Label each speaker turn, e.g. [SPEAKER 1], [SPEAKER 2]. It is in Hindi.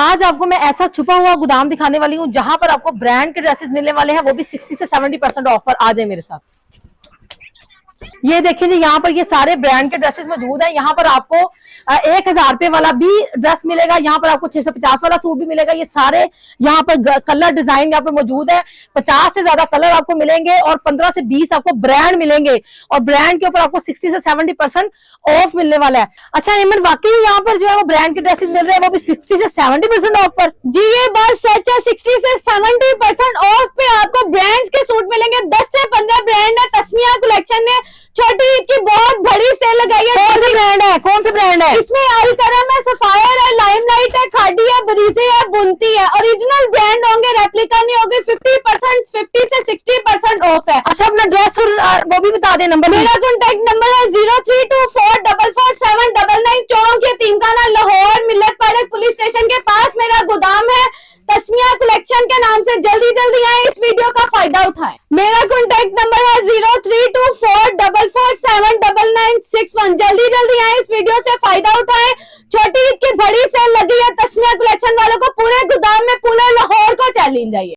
[SPEAKER 1] आज आपको मैं ऐसा छुपा हुआ गोदाम दिखाने वाली हूँ जहां पर आपको ब्रांड के ड्रेसेस मिलने वाले हैं, वो भी 60 से 70% ऑफर। आ जाए मेरे साथ। ये देखिए जी, यहाँ पर ये सारे ब्रांड के ड्रेसेस मौजूद हैं। यहाँ पर आपको 1000 रुपए वाला भी ड्रेस मिलेगा, यहाँ पर आपको 650 वाला सूट भी मिलेगा। ये सारे यहाँ पर कलर डिजाइन यहाँ पर मौजूद है। 50 से ज्यादा कलर आपको मिलेंगे और 15 से 20 आपको ब्रांड मिलेंगे, और ब्रांड के ऊपर आपको 60 से 70% ऑफ मिलने वाला है। अच्छा इमन, वाकई यहाँ पर जो है वो ब्रांड के ड्रेसेस मिल रहे हैं, वो भी 60 से 70% ऑफ पर?
[SPEAKER 2] जी ये बात सच है। 60 से 70% ऑफ पे आपको ब्रांड्स के सूट मिलेंगे। 10 से 15 ब्रांड है। तस्मिया कलेक्शन ने छोटी ईद की बहुत बड़ी सेल लगाई है।
[SPEAKER 1] कौन सा ब्रांड है? कौन सा ब्रांड है?
[SPEAKER 2] इसमें अल करम है, सफायर है, लाइमलाइट है, खादी है, बरीजे है, बुनती है। ओरिजिनल ब्रांड होंगे, रेप्लिका नहीं होगी। 50 से 60% ऑफ है।
[SPEAKER 1] अच्छा अपना ड्रेस वो भी बता दे नंबर।
[SPEAKER 2] मेरा कॉन्टेक्ट नंबर है 0324444799। चौक यतीमखाना लाहौर मिल्लत पार्क पुलिस स्टेशन के पास मेरा गोदाम है। तस्मिया कलेक्शन के नाम से जल्दी जल्दी आए, इस वीडियो का फायदा उठाएं। मेरा कॉन्टेक्ट नंबर है 032444479961। जल्दी जल्दी आए, इस वीडियो से फायदा उठाएं। छोटी ईद की बड़ी सेल लगी है। तस्मिया कलेक्शन वालों को पूरे गोदाम में पूरे लाहौर को चैलेंज है।